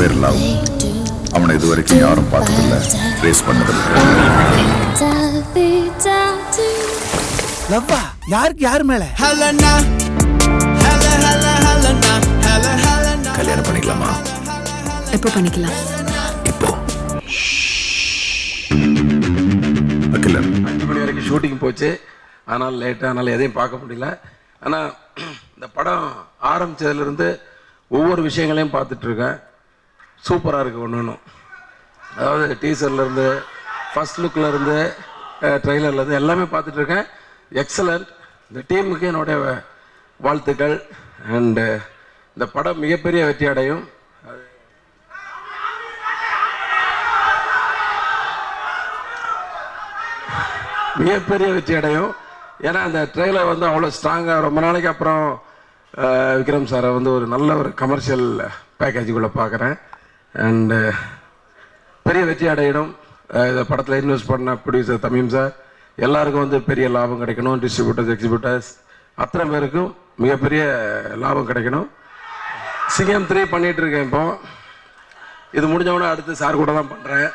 பேர் லவ். அவனை இது வரைக்கும் யாரும் பார்த்ததில்ல, ரேஸ் பண்ணதில்லை. லவ்வா? யாருக்கு யார் மேல? கல்யாணம் பண்ணிக்கலாமா? எப்போ பண்ணிக்கலாம்? இப்போ. அகிலன் 5 மணி வரைக்கும் ஷூட்டிங் போச்சு. ஆனால் லேட்டு, அதனால் எதையும் பார்க்க முடியல. ஆனால் இந்த படம் ஆரம்பித்ததுலேருந்து ஒவ்வொரு விஷயங்களையும் பார்த்துட்ருக்கேன். சூப்பராக இருக்குது ஒன்று ஒன்றும். அதாவது டீசர்லேருந்து, ஃபஸ்ட் லுக்கிலேருந்து, ட்ரெய்லர்லேருந்து எல்லாமே பார்த்துட்ருக்கேன். எக்ஸலண்ட். இந்த டீமுக்கு என்னுடைய வாழ்த்துக்கள். அண்டு இந்த படம் மிகப்பெரிய வெற்றி அடையும். மிகப்பெரிய வெற்றி அடையும். ஏன்னா அந்த ட்ரெய்லர் வந்து அவ்வளோ ஸ்ட்ராங்காக, ரொம்ப நாளைக்கு அப்புறம் விக்ரம் சாரை வந்து ஒரு நல்ல ஒரு கமர்ஷியல் பேக்கேஜுக்குள்ளே பார்க்குறேன். அண்டு பெரிய வெற்றி அடையிடும். இந்த படத்தில் இன்வெஸ்ட் பண்ண ப்ரொடியூசர் தமீம் சார், எல்லாருக்கும் வந்து பெரிய லாபம் கிடைக்கணும். டிஸ்ட்ரிபியூட்டர்ஸ், எக்ஸிபியூட்டர்ஸ் அத்தனை பேருக்கும் மிகப்பெரிய லாபம் கிடைக்கணும். சிங்கம் 3 பண்ணிகிட்டு இருக்கேன். இப்போ இது முடிஞ்சவொடனே அடுத்து சார் கூட தான் பண்ணுறேன்.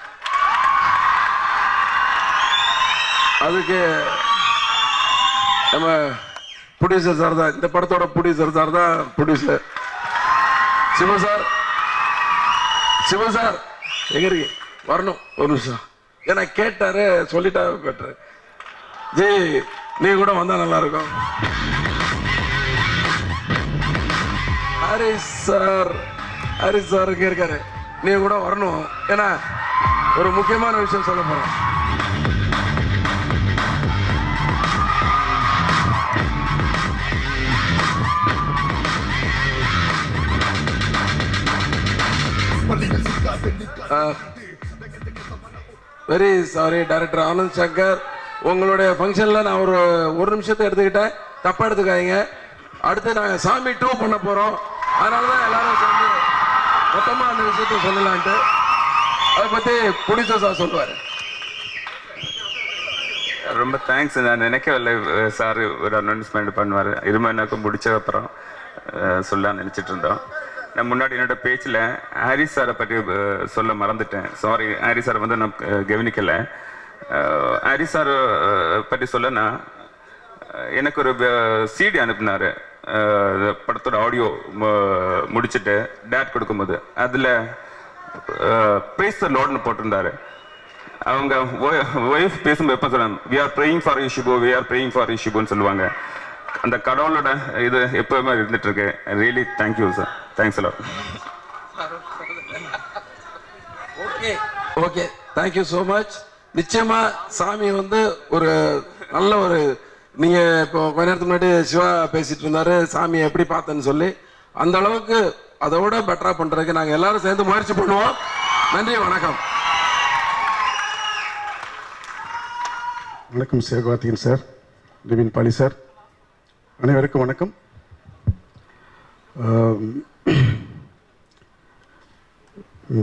அதுக்கு நம்ம ப்ரொடியூசர் சார் தான், இந்த படத்தோட ப்ரொடியூசர் சார் தான் producer Siva sir. Siva sir எங்க இருக்கு? வரணும் ஒரு நிமிஷம். ஏன்னா கேட்டாரு, சொல்லிட்டா பெட்ரு. ஜெய் நீ கூட வந்தா நல்லா இருக்கும். ஹரிஷ் சார், ஹரிஷ் சார் இங்க இருக்காரு. நீ கூட வரணும். ஏன்னா ஒரு முக்கியமான விஷயம் சொல்ல போறேன். Very sorry director Anand Shankar, உங்களுடைய ஃபங்க்ஷனில் நான் ஒரு நிமிஷத்தை எடுத்துக்கிட்டேன், தப்பாக எடுத்துக்காதீங்க. அடுத்து நாங்கள் சாமி 2 பண்ண போகிறோம். அதனால தான் எல்லாரும் சேர்ந்து மொத்தமாக அந்த விஷயத்தை சொல்லலான்ட்டு. அதை பற்றி ப்ரொடியூசர் சார் சொல்லுவார். ரொம்ப தேங்க்ஸ். நான் நினைக்கவில்லை சார் ஒரு அனௌன்ஸ்மெண்ட் பண்ணுவார். இருமனாக்கும் முடிச்ச அப்புறம் சொல்ல நினச்சிட்டு இருந்தோம். நான் முன்னாடி என்னோட பேச்சில் ஹாரிஸ் சாரை பற்றி சொல்ல மறந்துட்டேன். சாரி, ஹாரிஸ் சாரை வந்து நான் கவனிக்கலை. ஹாரிஸ் சார் பற்றி சொல்லனா, எனக்கு ஒரு சிடி அனுப்புனார் படத்தோட ஆடியோ முடிச்சுட்டு டேட் கொடுக்கும்போது. அதில் ப்ரைஸ் த லார்ட்னு போட்டிருந்தாரு. அவங்க ஒய்ஃப் பேசும்போது எப்போ சொல்லுவாங்க, we are praying for you Shibu, we are praying for you ஷிபுன்னு சொல்லுவாங்க. அந்த கடவுளோட இது எப்பவுமே இருந்துட்டு இருக்கு. Really thank you sir. தேங்க்ஸ் எல்லாம். Okay okay, thank you so much. நிச்சயமா சாமி வந்து ஒரு நல்ல ஒரு, நீங்க இப்போ கொஞ்ச நேரத்துக்கு முன்னாடி சிவா பேசிட்டு இருந்தாரு சாமியை எப்படி பார்த்தேன்னு சொல்லி. அந்த அளவுக்கு அதோட பெட்டரா பண்றதுக்கு நாங்கள் எல்லாரும் சேர்ந்து முயற்சி பண்ணுவோம். நன்றி, வணக்கம். வணக்கம் சிவகார்த்திகேயன் சார், நிவின் பாலி சார், அனைவருக்கும் வணக்கம்.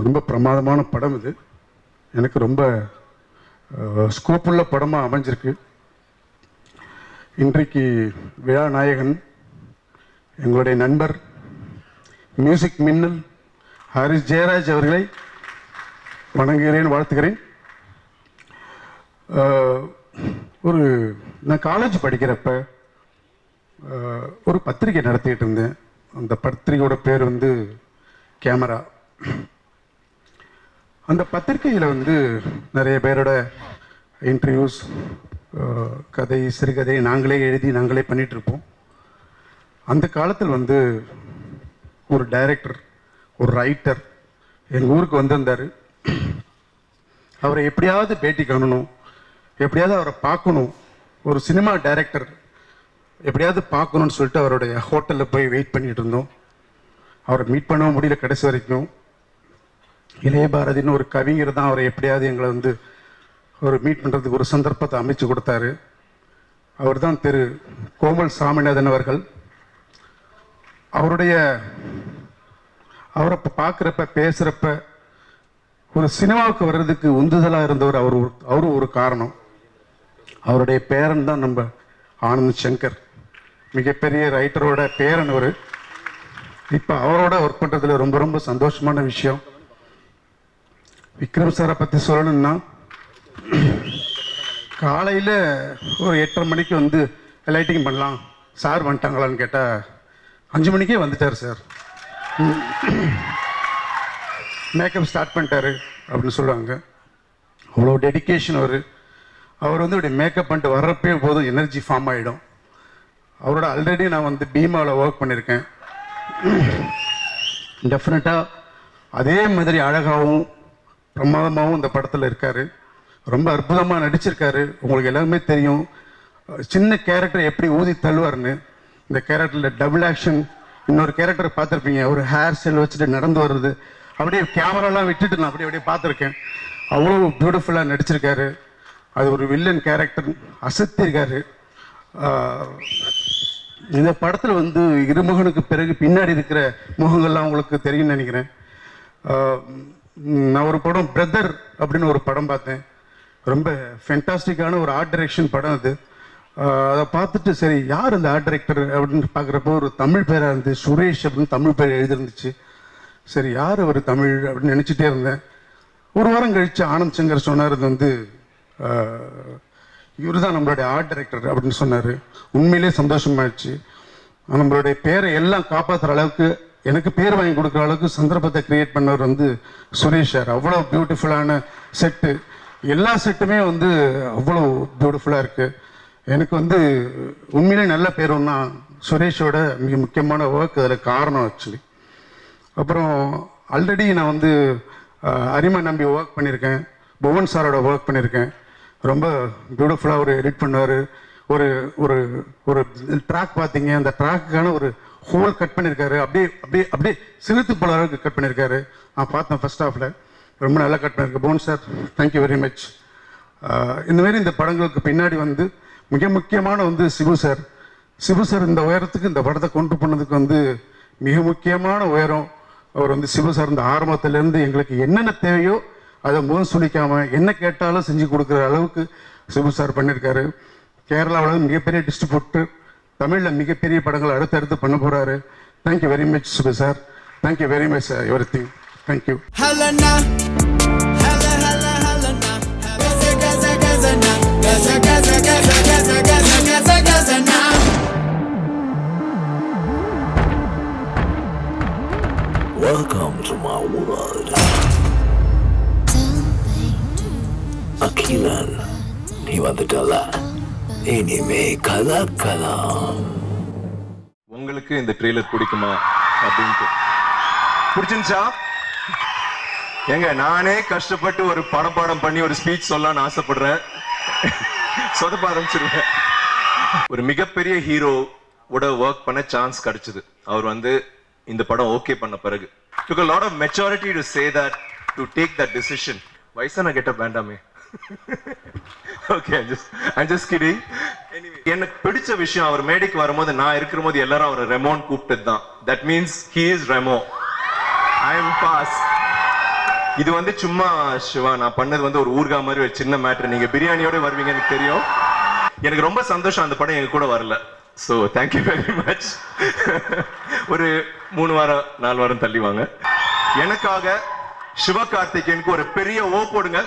ரொம்ப பிரமாதமான படம் இது. எனக்கு ரொம்ப ஸ்கோப்புள்ள படமாக அமைஞ்சிருக்கு. இன்றைக்கு விழா நாயகன் எங்களுடைய நண்பர் மியூசிக் மின்னல் ஹாரிஸ் ஜெயராஜ் அவர்களை வணங்குகிறேன், வாழ்த்துகிறேன். நான் காலேஜ் படிக்கிறப்ப ஒரு பத்திரிகை நடத்திக்கிட்டு இருந்தேன். அந்த பத்திரிகையோட பேர் வந்து கேமரா. அந்த பத்திரிகையில் வந்து நிறைய பேரோட இன்டர்வியூஸ், கதை, சிறுகதை நாங்களே எழுதி நாங்களே பண்ணிகிட்டு இருப்போம். அந்த காலத்தில் வந்து ஒரு டைரக்டர், ஒரு ரைட்டர் எங்கள் ஊருக்கு வந்திருந்தார். அவரை எப்படியாவது பேட்டி காணணும், எப்படியாவது அவரை பார்க்கணும். ஒரு சினிமா டைரக்டர் எப்படியாவது பார்க்கணுன்னு சொல்லிட்டு அவருடைய ஹோட்டலில் போய் வெயிட் பண்ணிட்டு இருந்தோம். அவரை மீட் பண்ணவும் முடியல கடைசி வரைக்கும். இளையபாரதின்னு ஒரு கவிஞர் தான் அவரை எப்படியாவது எங்களை வந்து ஒரு மீட் பண்ணுறதுக்கு ஒரு சந்தர்ப்பத்தை அமைச்சு கொடுத்தாரு. அவர் தான் திரு கோமல் சாமிநாதன் அவர்கள். அவரை பார்க்குறப்ப பேசுகிறப்ப ஒரு சினிமாவுக்கு வர்றதுக்கு உந்துதலாக இருந்தவர் அவரும் ஒரு காரணம். அவருடைய பேரன் தான் நம்ம ஆனந்த் சங்கர், மிகப்பெரிய ரைட்டரோட பேரன் அவர். இப்போ அவரோட ஒர்க் பண்ணுறதுல ரொம்ப ரொம்ப சந்தோஷமான விஷயம். விக்ரம் சாரை பற்றி சொல்லணும்னா காலையில் ஒரு 8:30 மணிக்கு வந்து லைட்டிங் பண்ணலாம் சார் வந்துட்டாங்களான்னு கேட்டால் 5 மணிக்கே வந்துட்டார் சார். மேக்கப் ஸ்டார்ட் பண்ணிட்டாரு அப்படின்னு சொல்லுவாங்க. அவ்வளோ டெடிக்கேஷன் அவர் வந்து இப்படி மேக்கப் பண்ணிட்டு வர்றப்பே போதும் எனர்ஜி ஃபார்ம் ஆகிடும். அவரோட ஆல்ரெடி நான் வந்து பீமாவில் ஒர்க் பண்ணியிருக்கேன். டெஃபினட்டாக அதே மாதிரி அழகாகவும் பிரமாதமாகவும் இந்த படத்தில் இருக்கார். ரொம்ப அற்புதமாக நடிச்சிருக்காரு. உங்களுக்கு எல்லாருமே தெரியும் சின்ன கேரக்டர் எப்படி ஊதி தள்ளுவார்னு. இந்த கேரக்டரில் டபுள் ஆக்ஷன் இன்னொரு கேரக்டர் பார்த்துருப்பீங்க. ஒரு ஹேர் ஸ்டைல் வச்சுட்டு நடந்து வர்றது அப்படியே கேமராலாம் விட்டுட்டு நான் அப்படியே பார்த்துருக்கேன். அவ்வளோ பியூட்டிஃபுல்லாக நடிச்சிருக்காரு. அது ஒரு வில்லன் கேரக்டர் அசத்திருக்காரு. இந்த படத்தில் வந்து இருமுகனுக்கு பிறகு பின்னாடி இருக்கிற முகங்கள்லாம் உங்களுக்கு தெரியும்னு நினைக்கிறேன். நான் ஒரு படம் பிரதர் அப்படின்னு ஒரு படம் பார்த்தேன். ரொம்ப ஃபென்டாஸ்டிக்கான ஒரு ஆர்ட் டைரக்ஷன் படம் அது. அதை பார்த்துட்டு சரி யார் அந்த ஆர்ட் டைரக்டர் அப்படின்னு பார்க்குறப்போ ஒரு தமிழ் பேராக இருந்து சுரேஷ் அப்படின்னு தமிழ் பேர் எழுதிருந்துச்சு. சரி யார் அவர் தமிழ் அப்படின்னு நினச்சிட்டே இருந்தேன். ஒரு வாரம் கழித்து ஆனந்த் சங்கர் சொன்னார் இது வந்து இவர் தான் நம்மளுடைய ஆர்ட் டைரக்டர் அப்படின்னு சொன்னார். உண்மையிலே சந்தோஷமாயிடுச்சு. நம்மளுடைய பேரை எல்லாம் காப்பாற்றுற அளவுக்கு எனக்கு பேர் வாங்கி கொடுக்குற அளவுக்கு சந்தர்ப்பத்தை கிரியேட் பண்ணவர் வந்து சுரேஷ் சார். அவ்வளோ பியூட்டிஃபுல்லான செட்டு, எல்லா செட்டுமே வந்து அவ்வளோ பியூட்டிஃபுல்லாக இருக்குது. எனக்கு வந்து உண்மையிலே நல்ல பேர் ஒன்றா சுரேஷோட மிக முக்கியமான ஒர்க் அதில் காரணம் ஆக்சுவலி. அப்புறம் ஆல்ரெடி நான் வந்து அரிமா நம்பி ஒர்க் பண்ணியிருக்கேன். புவன் சாரோட ஒர்க் பண்ணியிருக்கேன். ரொம்ப பியூட்டிஃபுல்லாக ஒரு எடிட் பண்ணுவார். ஒரு ஒரு ஒரு ட்ராக் பார்த்தீங்க, அந்த ட்ராக்குக்கான ஒரு ஹோல் கட் பண்ணியிருக்காரு. அப்படியே அப்படியே அப்படியே சிறுத்து போல அளவுக்கு கட் பண்ணியிருக்காரு. நான் பார்த்தேன் ஃபர்ஸ்ட் ஹாஃபில். ரொம்ப நல்லா கட் பண்ணியிருக்கேன். Bhuvan sir thank you very much. இந்தமாரி இந்த படங்களுக்கு பின்னாடி வந்து மிக முக்கியமான வந்து சிபு சார். சிபு சார் இந்த உயரத்துக்கு இந்த படத்தை கொண்டு போனதுக்கு வந்து மிக முக்கியமான உயரம் அவர் வந்து சிபு சார். இந்த ஆரம்பத்திலேருந்து எங்களுக்கு என்னென்ன தேவையோ அதை முகம் சுளிக்காமல் என்ன கேட்டாலும் செஞ்சு கொடுக்குற அளவுக்கு சிபு சார் பண்ணியிருக்காரு. கேரளாவில் மிகப்பெரிய டிஸ்ட்ரிபியூட்டர், தமிழில் மிகப்பெரிய படங்கள் அடுத்தடுத்து பண்ண போகிறாரு. Thank you very much Shibu sir. Thank you very much every thing. Thank you. Welcome to my world. Akilan, நீ வந்துட்டல. இனிமே கலக்கலாம். உங்களுக்கு இந்த ட்ரெய்லர் பிடிக்குமா அப்படின்ட்டு பிடிச்சிருந்துச்சா? ஏங்க நானே கஷ்டப்பட்டு ஒரு படம் பண்ணி ஒரு ஸ்பீச் சொல்லலாம்னு ஆசைப்படுறேன். சொதப்ப ஆரம்பிச்சிருவேன். ஒரு மிகப்பெரிய ஹீரோவோட ஒர்க் பண்ண சான்ஸ் கிடைச்சது. அவர் வந்து இந்த படம் ஓகே பண்ண பிறகு took a lot of maturity to say that, to take that decision. வயசான கெட்ட வேண்டாமே. Okay, I'm just kidding. Anyway, எனக்கு பிடிச்ச விஷயம் அவர் மேடைக்கு வரும்போது நான் இருக்கிற போது எல்லாரும் அவர் ரெமோன் கூப்பிட்டது தான். That means he is Remo. I am pass. இது வந்து சும்மா சிவா நான் பண்ணது வந்து ஒரு ஊர்கா மாதிரி ஒரு சின்ன மேட்டர். நீங்க பிரியாணியோட வருவீங்கன்னு எனக்கு தெரியும். எனக்கு ரொம்ப சந்தோஷம் அந்த படம் எங்க கூட வரல. So thank you very much. ஒரு 3 வாரம் 4 வாரம் தள்ளி வாங்க. எனக்காக சிவகார்த்திகேயனுக்கு ஒரு பெரிய ஓ போடுங்க.